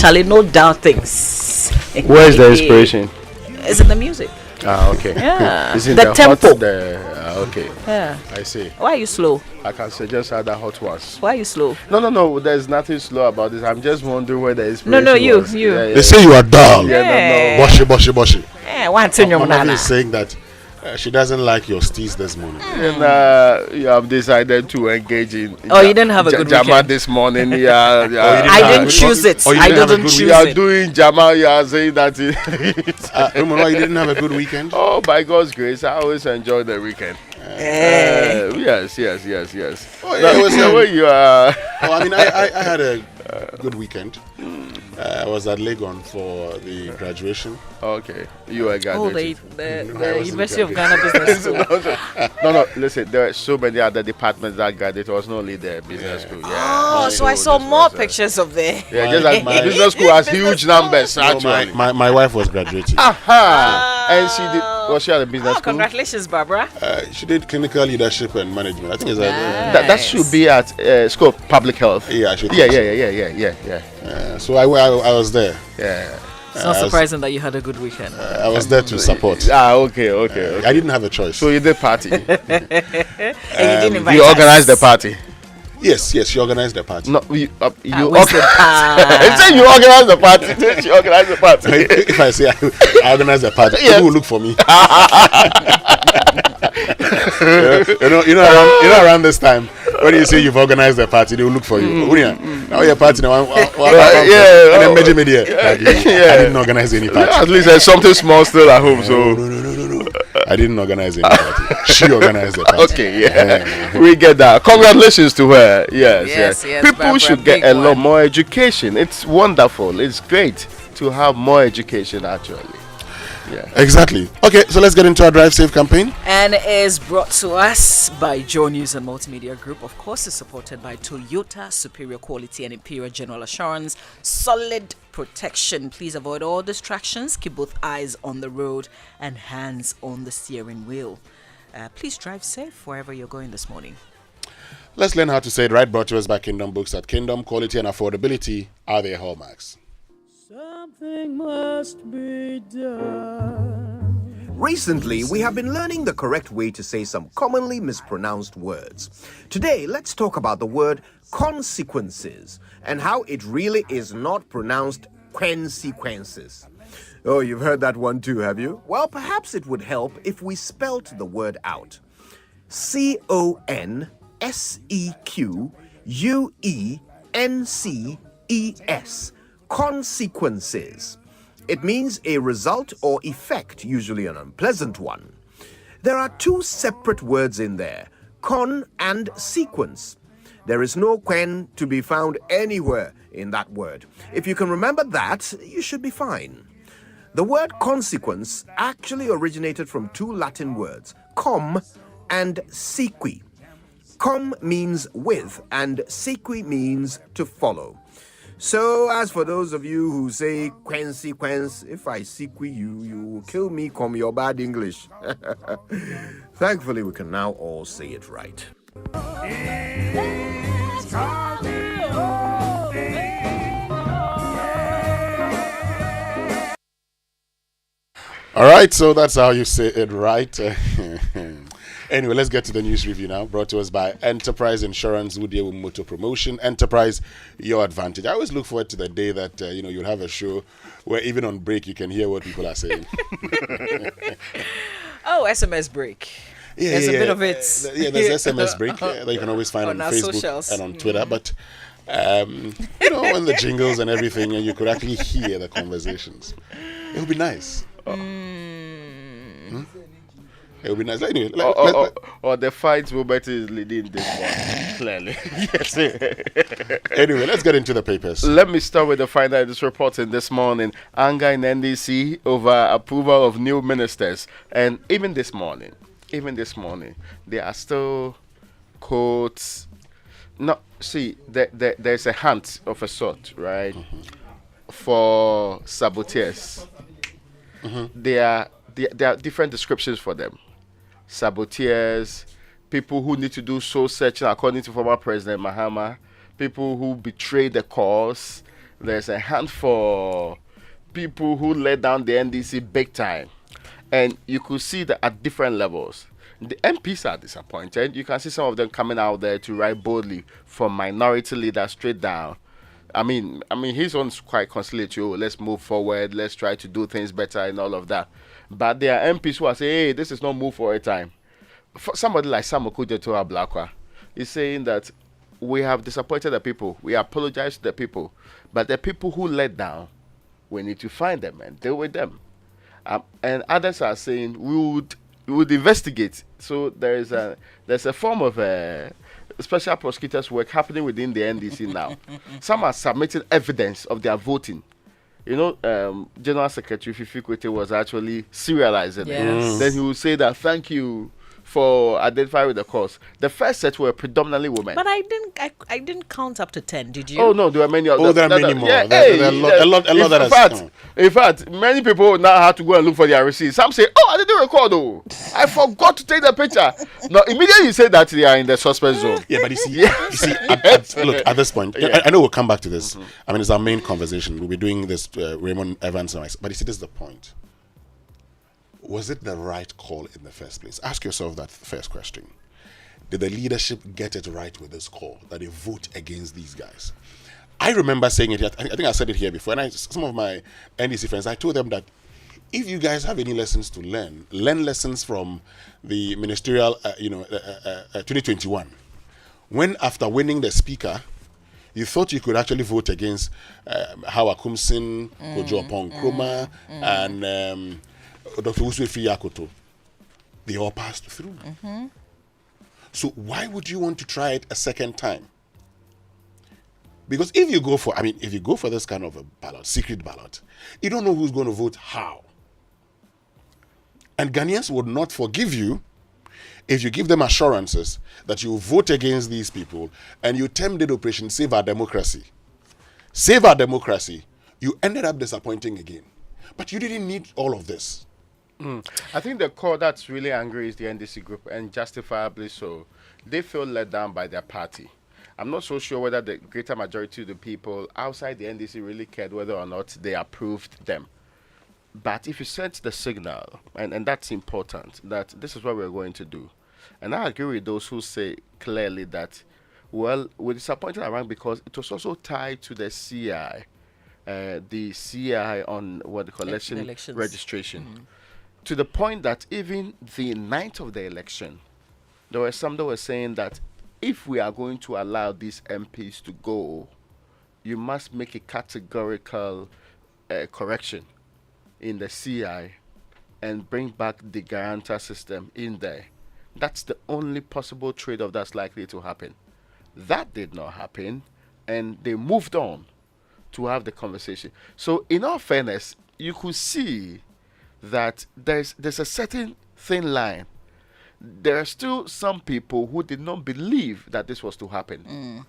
Charlie, no doubt things. Where is the inspiration? It's in the music. Okay. Yeah. Is it The tempo. Okay. Yeah. I see. Why are you slow? I can suggest other hot ones. Why are you slow? No. There's nothing slow about this. I'm just wondering where the No, inspiration you. was. You. Yeah. They say you are dull. Yeah. Boshi. Eh, one thing your Mama nana. is saying that she doesn't like your steez this morning. And you have decided to engage in. Oh, you didn't have a good Jama weekend. this morning. Yeah. I didn't choose it. Oh, you I didn't have a didn't good choose You are it. doing Jama. You are saying that. Umar, you didn't have a good weekend? Oh, by God's grace, I always enjoy the weekend. Yes. Oh, yeah, it was, The way you are. Oh, I mean, I had a good weekend. I was at Legon for the graduation. Okay, you are Oh, graduating. the University of Ghana Business School. No. Listen, there are so many other departments that graduated. It was not only the business school. Yeah. Oh, so I saw more pictures of there. Yeah, just like My- business school has huge numbers No, actually. my wife was graduating. Aha! And she did. Was she at the business Oh, school? congratulations, Barbara. She did clinical leadership and management. I think it's That should be at School of Public Health. yeah, I should Yeah. think so I was there. Yeah. It's not surprising that you had a good weekend. I was there to support. Okay. I didn't have a choice. So you did party. And you didn't invite You us. organized the party. Yes, she organized the party. No, you where's the It said you organized the party. She organized the party. If I say I organized the party, Yes. people will look for me. Around this time, when you say you've organized the party, they will look for you. Now your party now, Yeah. and then major media. I didn't organize any party. At least there's something small still at home. So No. I didn't organize any party. She organized the party. okay, yeah, we get that. Congratulations to her. Yes. Yes, People Barbara, should get big a lot one. more education. It's wonderful. It's great to have more education. Actually, yeah. Exactly. Okay, so let's get into our Drive Safe campaign. And it is brought to us by Joe News and Multimedia Group. Of course, it's supported by Toyota, superior quality and imperial general assurance, solid protection. Please avoid all distractions. Keep both eyes on the road and hands on the steering wheel. Please drive safe wherever you're going this morning. Let's learn how to say it right. Brought to us by Kingdom Books. At Kingdom, quality and affordability are their hallmarks. Something must be done. Recently, we have been learning the correct way to say some commonly mispronounced words. Today, let's talk about the word consequences and how it really is not pronounced consequences. Oh, you've heard that one too, have you? Well, perhaps it would help if we spelt the word out. Consequences. Consequences. It means a result or effect, usually an unpleasant one. There are two separate words in there, con and sequence. There is no quen to be found anywhere in that word. If you can remember that, you should be fine. The word consequence actually originated from two Latin words, com and sequi. Com means with and sequi means to follow. So, as for those of you who say consequence, if I sequi you, you will kill me from your bad English. Thankfully, we can now all say it right. All right, so that's how you say it right. Anyway, let's get to the news review now. Brought to us by Enterprise Insurance, Woodie Motor Promotion. Enterprise, your advantage. I always look forward to the day that you'll have a show where even on break you can hear what people are saying. Oh, SMS break. There's a bit of it. There's SMS break that you can always find on our Facebook socials. and on Twitter. But when the jingles and everything, you could actually hear the conversations. It would be nice. It would be nice. Anyway, Or the fight moment is leading this one, clearly. Yes. Anyway, let's get into the papers. Let me start with the final news reporting this morning. Anger in NDC over approval of new ministers. And even this morning, there are still quotes. No, see, there's a hunt of a sort, right, for saboteurs. There are different descriptions for them. Saboteurs, people who need to do soul searching according to former President Mahama, people who betray the cause, there's a hand for people who let down the NDC big time. And you could see that at different levels. The MPs are disappointed. You can see some of them coming out there to write boldly, from minority leaders straight down. I mean, his one's quite conciliatory. Oh, let's move forward. Let's try to do things better and all of that. But there are MPs who are saying, hey, this is not move for a time. For somebody like Sam Okujeto Ablakwa is saying that we have disappointed the people. We apologize to the people. But the people who let down, we need to find them and deal with them. And others are saying we would investigate. So there's a form of special prosecutors work happening within the NDC now. Some are submitting evidence of their voting. You know, General Secretary Fifi Kwete was actually serializing it. Then he will say that thank you for identifying with the cause. The first set were predominantly women. But I didn't count up to 10. Did you? Oh no, there were many. There are many more. Yeah, There are a lot that has. In fact, many people now have to go and look for their receipts. Some say, "Oh, I didn't record. Oh, I forgot to take the picture." Now, immediately you say that they are in the suspect zone. Yeah, but you see, look, at this point, I know we'll come back to this. I mean, it's our main conversation. We'll be doing this, Raymond Evans and myself. But you see, this is the point. Was it the right call in the first place? Ask yourself that first question. Did the leadership get it right with this call, that they vote against these guys? I remember saying it, I think I said it here before, and some of my NDC friends, I told them that if you guys have any lessons to learn lessons from the ministerial, 2021, when after winning the speaker, you thought you could actually vote against Hawa Kumsin, Kojo Opong Kroma, and Dr. Uswefi Yakoto. They all passed through. So why would you want to try it a second time? Because if you go for this kind of a ballot, secret ballot, you don't know who's going to vote how. And Ghanaians would not forgive you if you give them assurances that you vote against these people and you termed Operation Save Our Democracy. Save Our Democracy. You ended up disappointing again. But you didn't need all of this. I think the core that's really angry is the NDC group, and justifiably so. They feel let down by their party. I'm not so sure whether the greater majority of the people outside the NDC really cared whether or not they approved them. But if you sent the signal, and that's important, that this is what we're going to do. And I agree with those who say clearly that, well, we're disappointed around because it was also tied to the CI, the CI on what the election registration. To the point that even the night of the election, there were some that were saying that if we are going to allow these MPs to go, you must make a categorical correction in the CI and bring back the guarantor system in there. That's the only possible trade-off that's likely to happen. That did not happen, and they moved on to have the conversation. So in all fairness, you could see that there's a certain thin line. There are still some people who did not believe that this was to happen.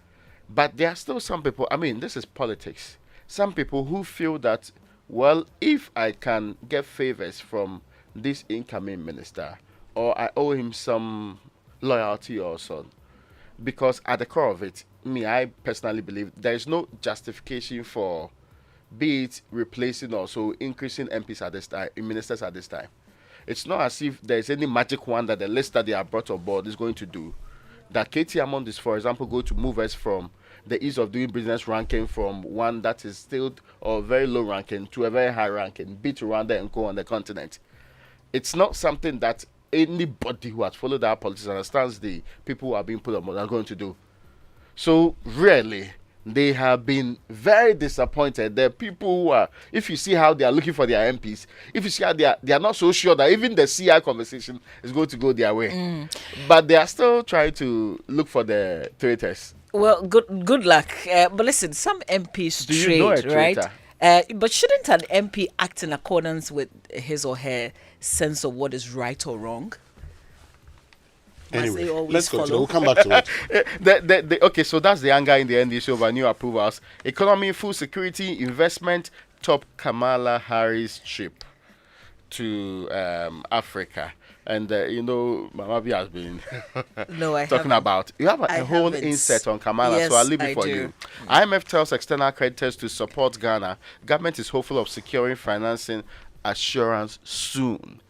But there are still some people, I mean, this is politics. Some people who feel that, well, if I can get favors from this incoming minister, or I owe him some loyalty or so, because at the core of it, I personally believe there is no justification for be it replacing or so increasing MPs at this time, ministers at this time. It's not as if there's any magic one that the list that they have brought on board is going to do. That KT Hammond is, for example, going to move us from the ease of doing business ranking from one that is still or very low ranking to a very high ranking, beat Rwanda and go on the continent. It's not something that anybody who has followed our politics understands the people who are being put on board are going to do. So really, they have been very disappointed. There are people who are, if you see how they are looking for their MPs, if you see how they are not so sure that even the CI conversation is going to go their way. But they are still trying to look for the traitors. Well, good luck. But listen, some MPs Do you know a traitor? Right? But shouldn't an MP act in accordance with his or her sense of what is right or wrong? Anyway, let's go. We'll come back to it. Okay, so that's the anger in the NDC over new approvals. Economy, food security, investment, top Kamala Harris trip to Africa. And Mama B has been No, I talking haven't. about. You have I a whole haven't. inset on Kamala, Yes, so I'll leave it I for do. you. IMF tells external creditors to support Ghana. Government is hopeful of securing financing assurance soon.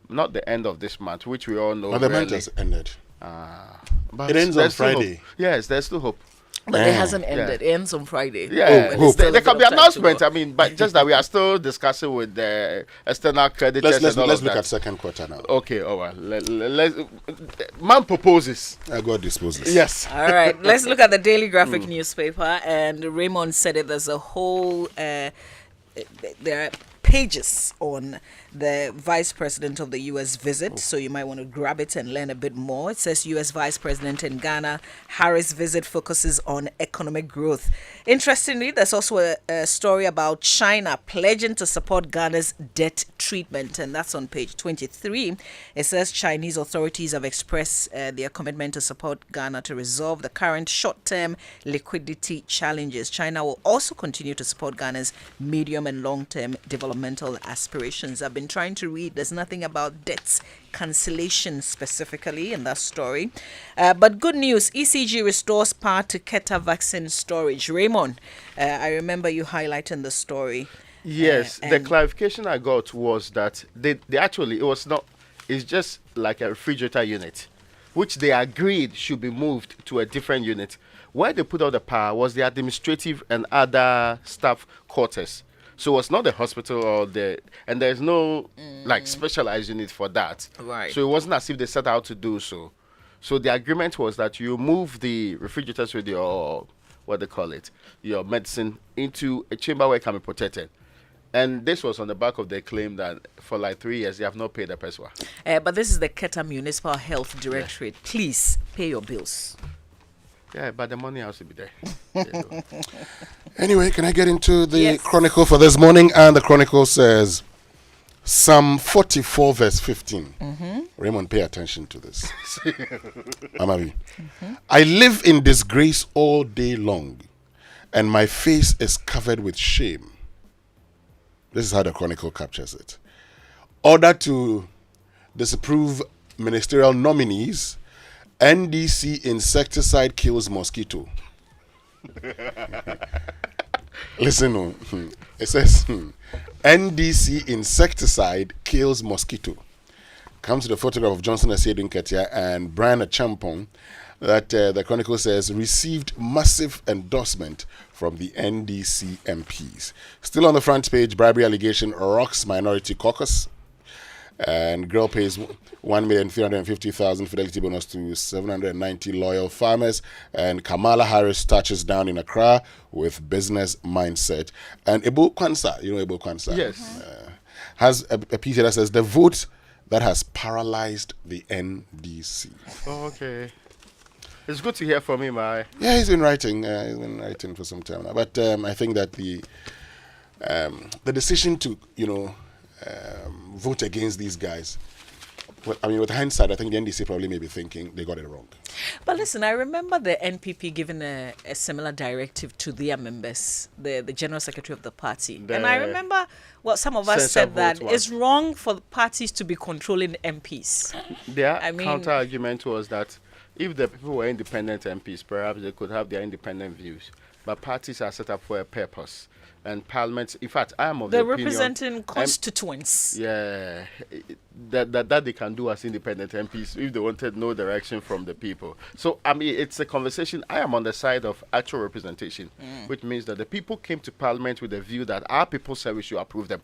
Not the end of this month, which we all know. But the month really. has ended. But It ends there's on still hope. Friday. Yes, there's still hope. But it hasn't ended. It ends on Friday. Yeah, Oh, hope. there Still a can bit be of time to announcement. go. I mean, but just that we are still discussing with the external creditors. Let's and all let's of look that. at second quarter now. Okay, all right. Let's. Man proposes. God disposes. Yes. All right, let's look at the Daily Graphic newspaper. And Raymond said it. There's a whole. There are pages on the vice president of the U.S. visit, so you might want to grab it and learn a bit more. It says U.S. vice president in Ghana. Harris visit focuses on economic growth. Interestingly, there's also a story about China pledging to support Ghana's debt treatment, and that's on page 23. It says Chinese authorities have expressed their commitment to support Ghana to resolve the current short-term liquidity challenges. China will also continue to support Ghana's medium and long-term developmental aspirations. I've been trying to read. There's nothing about debts cancellation specifically in that story. But good news, ECG restores power to Keta vaccine storage. Raymond, I remember you highlighting the story. Yes, the and- clarification I got was that they actually, it was not, it's just like a refrigerator unit, which they agreed should be moved to a different unit. Where they put out the power was the administrative and other staff quarters. So it was not the hospital and there's no like specialized unit for that. Right. So it wasn't as if they set out to do so. So the agreement was that you move the refrigerators with your, what they call it, your medicine into a chamber where it can be protected. And this was on the back of their claim that for like 3 years they have not paid the PESWA. But this is the Keta Municipal Health Directorate. Please pay your bills. Yeah, but the money has to be there. There you go. Anyway, can I get into the Yes. Chronicle for this morning? And the Chronicle says, Psalm 44 verse 15. Raymond, pay attention to this. Amavi. I live in disgrace all day long, and my face is covered with shame. This is how the Chronicle captures it. Order to disapprove ministerial nominees. NDC insecticide kills mosquito. Listen, it says NDC insecticide kills mosquito. Comes to the photograph of Johnson Asiedu Nketia and Brian Achampong that the Chronicle says received massive endorsement from the NDC MPs. Still on the front page, bribery allegation rocks minority caucus. And girl pays 1,350,000 fidelity bonus to 790 loyal farmers. And Kamala Harris touches down in Accra with business mindset. And Ebo Kwanzaa, you know Ebo Kwanzaa? Yes. Has a piece that says the vote that has paralyzed the NDC. Oh, okay. It's good to hear from him, Yeah, he's been writing. He's been writing for some time now. But I think that the decision to, vote against these guys, well, I mean, with hindsight, I think the NDC probably may be thinking they got it wrong. But listen, I remember the NPP giving a similar directive to their members, the general secretary of the party. And I The remember what some of us censor said that vote one. it's wrong for the parties to be controlling MPs. Their I mean- counter argument was that if the people were independent MPs, perhaps they could have their independent views. But parties are set up for a purpose. And parliament, in fact, I am of the They're opinion... representing constituents. Yeah, that they can do as independent MPs if they wanted no direction from the people. So, I mean, it's a conversation. I am on the side of actual representation, which means that the people came to parliament with a view that our people said we should approve them.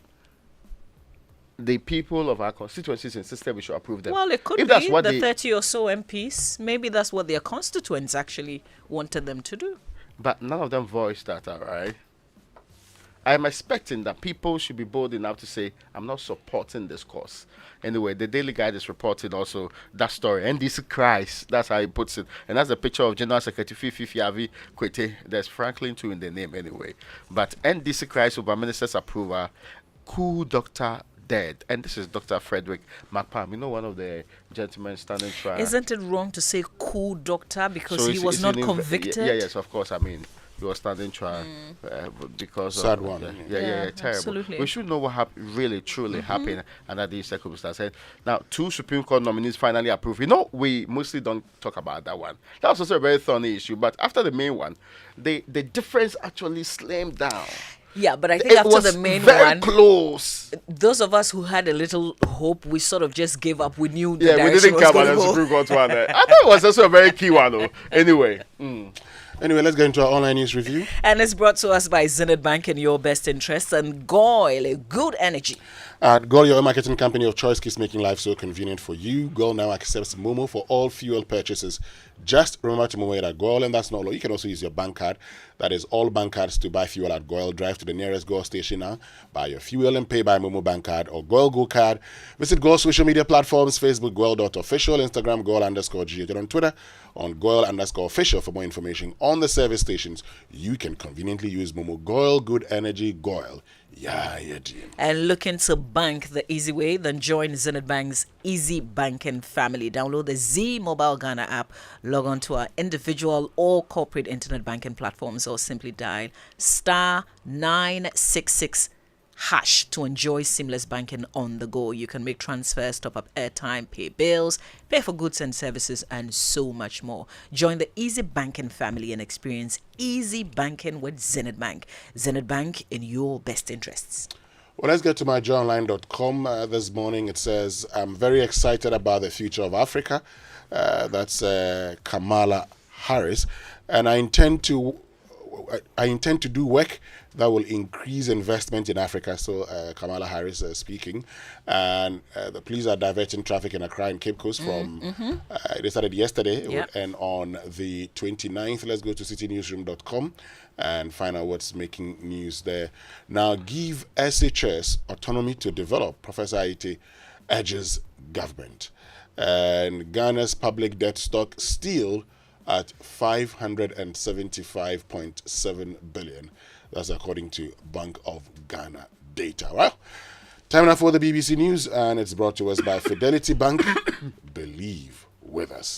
The people of our constituencies insisted we should approve them. Well, it could if that's be what the they, 30 or so MPs. Maybe that's what their constituents actually wanted them to do. But none of them voiced that, all right? I'm expecting that people should be bold enough to say, I'm not supporting this cause. Anyway, the Daily Guide is reporting also that story. NDC cries. That's how he puts it. And that's a picture of General Secretary Fifi Avi Kwete. There's Franklin too in the name anyway. But NDC cries over minister's approval. Cool doctor dead. And this is Dr. Frederick McPalm. You know, one of the gentlemen standing trial. Isn't it wrong to say cool doctor because he it's- was it's not an convicted? yes, of course. I mean, he was standing trial because Sad of one. yeah, terrible. absolutely. We should know what really truly happened under these circumstances. Now, 2 Supreme Court nominees finally approved. We mostly don't talk about that one. That was also a very thorny issue. But after the main one, the difference actually slimmed down. Yeah, but I think It after was the main very one, close. those of us who had a little hope, we sort of just gave up. We knew the Yeah, we direction didn't was care going about to the go. Supreme Court one. I thought it was also a very key one, though. Anyway. Anyway, let's get into our online news review. And it's brought to us by Zenith Bank in your best interests and Goil, a good energy. At Goil, your marketing company of choice, keeps making life so convenient for you. Goil now accepts Momo for all fuel purchases. Just remember to Momo it at Goil, and that's not all. You can also use your bank card. That is all bank cards to buy fuel at Goil. Drive to the nearest Goil station now, buy your fuel and pay by Momo bank card or Goil Go card. Visit Goil social media platforms, Facebook Goil.official, Instagram Goil_GH, and on Twitter on Goil_official for more information on the service stations. You can conveniently use Momo. Goil, good energy, Goil. Yeah, dear. And looking to bank the easy way, then join Zenith Bank's Easy Banking family. Download the Z Mobile Ghana app, log on to our individual or corporate internet banking platforms, or simply dial *966# to enjoy seamless banking on the go. You can make transfers, top up airtime, pay bills, pay for goods and services, and so much more. Join the Easy Banking family and experience easy banking with Zenith Bank. Zenith Bank in your best interests. Well, let's get to myjoyonline.com. This morning it says, I'm very excited about the future of Africa. That's Kamala Harris. And I intend to do work that will increase investment in Africa. So Kamala Harris speaking. And the police are diverting traffic in Accra and Cape Coast from, they started yesterday. It Yep. will end on the 29th. Let's go to citynewsroom.com and find out what's making news there. Now, give SHS autonomy to develop, Professor Aite urges government. And Ghana's public debt stock still at 575.7 billion. That's according to Bank of Ghana data. Well, time now for the BBC News, and it's brought to us by Fidelity Bank. Believe with us.